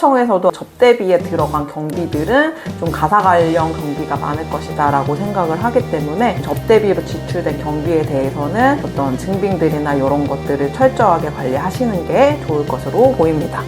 청에서도 접대비에 들어간 경비들은 좀 가사 관련 경비가 많을 것이다 라고 생각을 하기 때문에 접대비로 지출된 경비에 대해서는 어떤 증빙들이나 이런 것들을 철저하게 관리하시는 게 좋을 것으로 보입니다.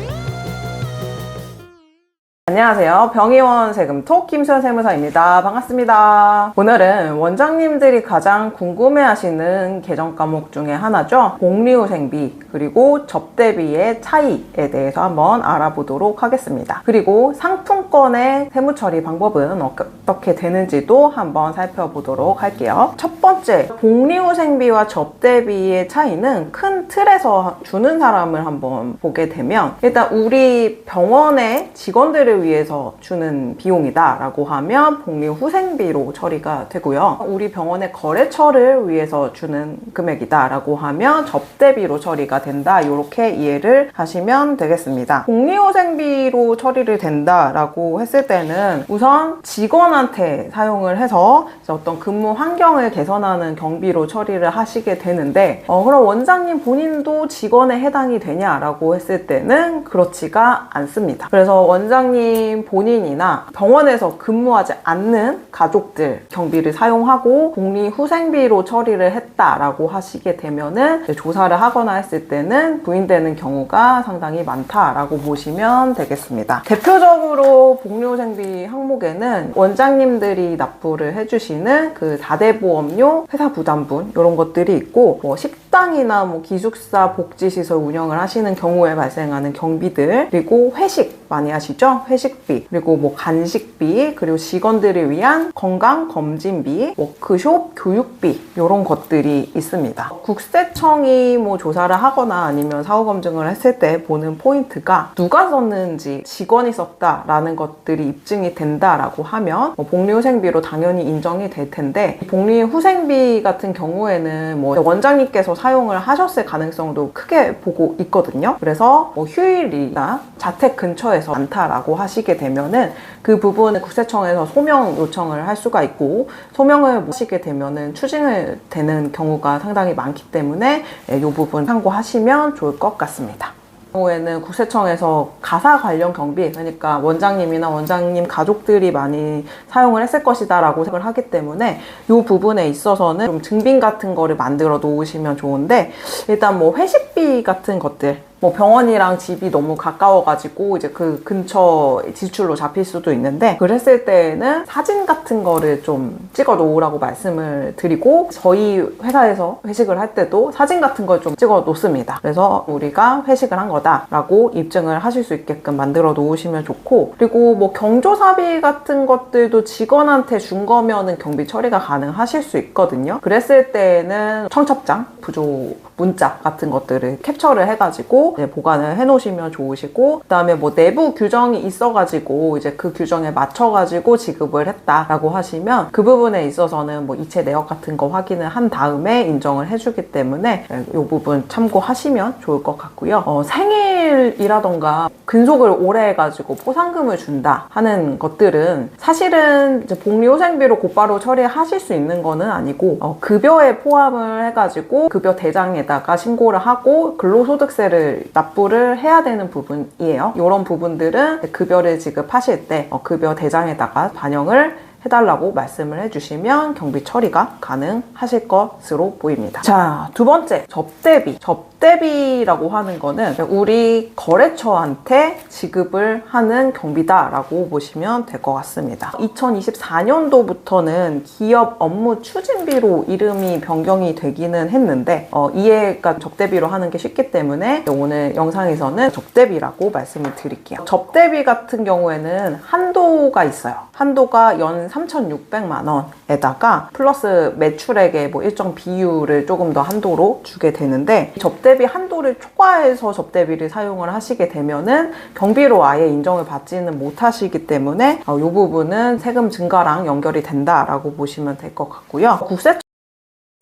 안녕하세요. 병의원 세금톡 김수현 세무사입니다. 반갑습니다. 오늘은 원장님들이 가장 궁금해하시는 계정 과목 중에 하나죠. 복리후생비 그리고 접대비의 차이에 대해서 한번 알아보도록 하겠습니다. 그리고 상품권의 세무처리 방법은 어떻게 되는지도 한번 살펴보도록 할게요. 첫 번째, 복리후생비와 접대비의 차이는 큰 틀에서 주는 사람을 한번 보게 되면 일단 우리 병원의 직원들을 위해서 주는 비용이다 라고 하면 복리후생비로 처리가 되고요. 우리 병원의 거래처를 위해서 주는 금액이다 라고 하면 접대비로 처리가 된다, 이렇게 이해를 하시면 되겠습니다. 복리후생비로 처리를 된다 라고 했을 때는 우선 직원한테 사용을 해서 어떤 근무 환경을 개선하는 경비로 처리를 하시게 되는데 그럼 원장님 본인도 직원에 해당이 되냐라고 했을 때는 그렇지가 않습니다. 그래서 원장님 본인이나 병원에서 근무하지 않는 가족들 경비를 사용하고 복리후생비로 처리를 했다라고 하시게 되면은 조사를 하거나 했을 때는 부인되는 경우가 상당히 많다라고 보시면 되겠습니다. 대표적으로 복리후생비 항목에는 원장님들이 납부를 해주시는 그 다대보험료, 회사 부담분 이런 것들이 있고, 뭐 식당이나 뭐 기숙사, 복지시설 운영을 하시는 경우에 발생하는 경비들, 그리고 회식 많이 하시죠? 회식비, 그리고 뭐 간식비, 그리고 직원들을 위한 건강검진비, 워크숍, 교육비 이런 것들이 있습니다. 국세청이 뭐 조사를 하거나 아니면 사후검증을 했을 때 보는 포인트가 누가 썼는지, 직원이 썼다라는 것들이 입증이 된다라고 하면 복리후생비로 당연히 인정이 될 텐데, 복리후생비 같은 경우에는 뭐 원장님께서 사용을 하셨을 가능성도 크게 보고 있거든요. 그래서 뭐 휴일이나 자택 근처에서 많다라고 하시게 되면은 그 부분을 국세청에서 소명 요청을 할 수가 있고, 소명을 못 하시게 되면은 추징을 되는 경우가 상당히 많기 때문에 이 부분 참고하시면 좋을 것 같습니다. 경우에는 국세청에서 가사 관련 경비, 그러니까 원장님이나 원장님 가족들이 많이 사용을 했을 것이다 라고 생각을 하기 때문에 이 부분에 있어서는 좀 증빙 같은 거를 만들어 놓으시면 좋은데, 일단 뭐 회식비 같은 것들, 뭐 병원이랑 집이 너무 가까워가지고 이제 그 근처 지출로 잡힐 수도 있는데, 그랬을 때에는 사진 같은 거를 좀 찍어 놓으라고 말씀을 드리고, 저희 회사에서 회식을 할 때도 사진 같은 걸 좀 찍어 놓습니다. 그래서 우리가 회식을 한 거다라고 입증을 하실 수 있게끔 만들어 놓으시면 좋고, 그리고 뭐 경조사비 같은 것들도 직원한테 준 거면은 경비 처리가 가능하실 수 있거든요. 그랬을 때는 청첩장, 부조 문자 같은 것들을 캡처를 해가지고 보관을 해 놓으시면 좋으시고, 그 다음에 뭐 내부 규정이 있어가지고 이제 그 규정에 맞춰가지고 지급을 했다라고 하시면 그 부분에 있어서는 뭐 이체 내역 같은 거 확인을 한 다음에 인정을 해주기 때문에 이 부분 참고하시면 좋을 것 같고요. 생일이라던가 근속을 오래 해가지고 포상금을 준다 하는 것들은 사실은 이제 복리후생비로 곧바로 처리하실 수 있는 거는 아니고, 급여에 포함을 해가지고 급여 대장에다가 신고를 하고 근로소득세를 납부를 해야 되는 부분이에요. 이런 부분들은 급여를 지급하실 때 급여 대장에다가 반영을 해달라고 말씀을 해주시면 경비 처리가 가능하실 것으로 보입니다. 자, 두 번째, 접대비. 접대비라고 하는 거는 우리 거래처한테 지급을 하는 경비다라고 보시면 될 것 같습니다. 2024년도부터는 기업 업무 추진비로 이름이 변경이 되기는 했는데 이해가 접대비로 하는 게 쉽기 때문에 오늘 영상에서는 접대비라고 말씀을 드릴게요. 접대비 같은 경우에는 한도가 있어요. 한도가 연 3,600만 원에다가 플러스 매출액의 뭐 일정 비율을 조금 더 한도로 주게 되는데, 접대비 한도를 초과해서 접대비를 사용을 하시게 되면은 경비로 아예 인정을 받지는 못하시기 때문에 이 부분은 세금 증가랑 연결이 된다라고 보시면 될 것 같고요. 국세청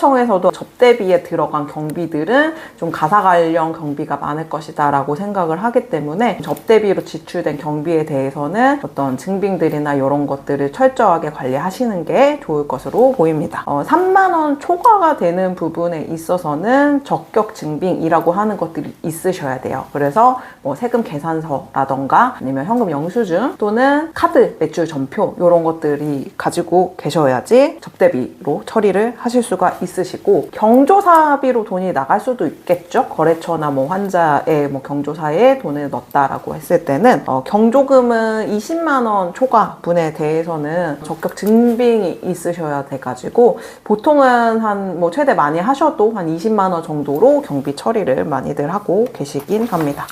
청에서도 접대비에 들어간 경비들은 좀 가사 관련 경비가 많을 것이다 라고 생각을 하기 때문에 접대비로 지출된 경비에 대해서는 어떤 증빙들이나 이런 것들을 철저하게 관리하시는 게 좋을 것으로 보입니다. 3만 원 초과가 되는 부분에 있어서는 적격 증빙이라고 하는 것들이 있으셔야 돼요. 그래서 뭐 세금 계산서라던가 아니면 현금 영수증 또는 카드 매출 전표 이런 것들이 가지고 계셔야지 접대비로 처리를 하실 수가 있으시고, 경조사비로 돈이 나갈 수도 있겠죠. 거래처나 뭐 환자의 뭐 경조사에 돈을 넣었다라고 했을 때는 경조금은 20만 원 초과 분에 대해서는 적격 증빙이 있으셔야 돼가지고 보통은 한 뭐 최대 많이 하셔도 한 20만 원 정도로 경비 처리를 많이들 하고 계시긴 합니다.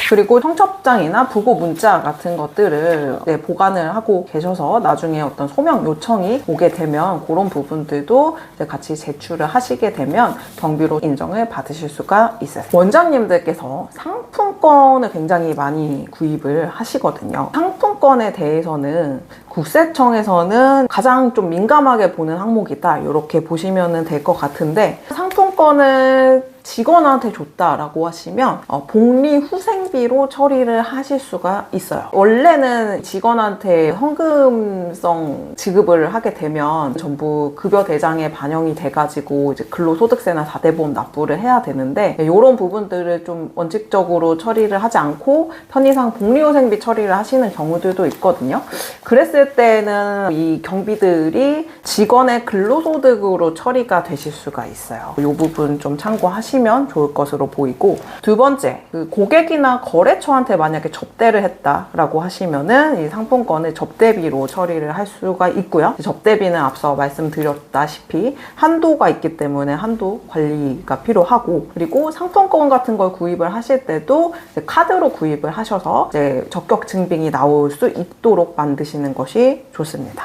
그리고 청첩장이나 부고 문자 같은 것들을 보관을 하고 계셔서 나중에 어떤 소명 요청이 오게 되면 그런 부분들도 같이 제출을 하시게 되면 경비로 인정을 받으실 수가 있어요. 원장님들께서 상품권을 굉장히 많이 구입을 하시거든요. 상품권에 대해서는 국세청에서는 가장 좀 민감하게 보는 항목이다 이렇게 보시면 될 것 같은데, 상품권을 직원한테 줬다라고 하시면 복리후생비로 처리를 하실 수가 있어요. 원래는 직원한테 현금성 지급을 하게 되면 전부 급여 대장에 반영이 돼가지고 이제 근로소득세나 4대 보험 납부를 해야 되는데, 이런 부분들을 좀 원칙적으로 처리를 하지 않고 편의상 복리후생비 처리를 하시는 경우들도 있거든요. 그랬을 때는 이 경비들이 직원의 근로소득으로 처리가 되실 수가 있어요. 이 부분 좀 참고하시면 좋을 것으로 보이고, 두 번째, 고객이나 거래처한테 만약에 접대를 했다라고 하시면은 이 상품권을 접대비로 처리를 할 수가 있고요. 접대비는 앞서 말씀드렸다시피 한도가 있기 때문에 한도 관리가 필요하고, 그리고 상품권 같은 걸 구입을 하실 때도 이제 카드로 구입을 하셔서 이제 적격 증빙이 나올 수 있도록 만드시는 것이 좋습니다.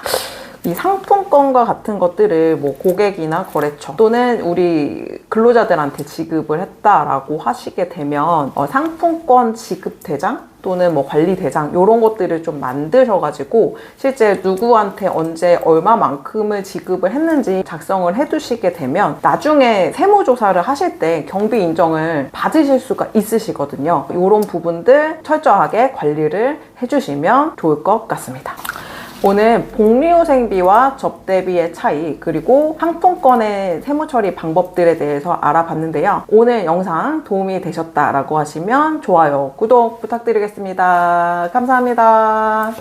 이 상품권과 같은 것들을 뭐 고객이나 거래처 또는 우리 근로자들한테 지급을 했다라고 하시게 되면 상품권 지급 대장 또는 뭐 관리 대장 이런 것들을 좀 만드셔가지고 실제 누구한테 언제 얼마만큼을 지급을 했는지 작성을 해두시게 되면 나중에 세무조사를 하실 때 경비 인정을 받으실 수가 있으시거든요. 이런 부분들 철저하게 관리를 해주시면 좋을 것 같습니다. 오늘 복리후생비와 접대비의 차이, 그리고 상품권의 세무처리 방법들에 대해서 알아봤는데요. 오늘 영상 도움이 되셨다라고 하시면 좋아요, 구독 부탁드리겠습니다. 감사합니다.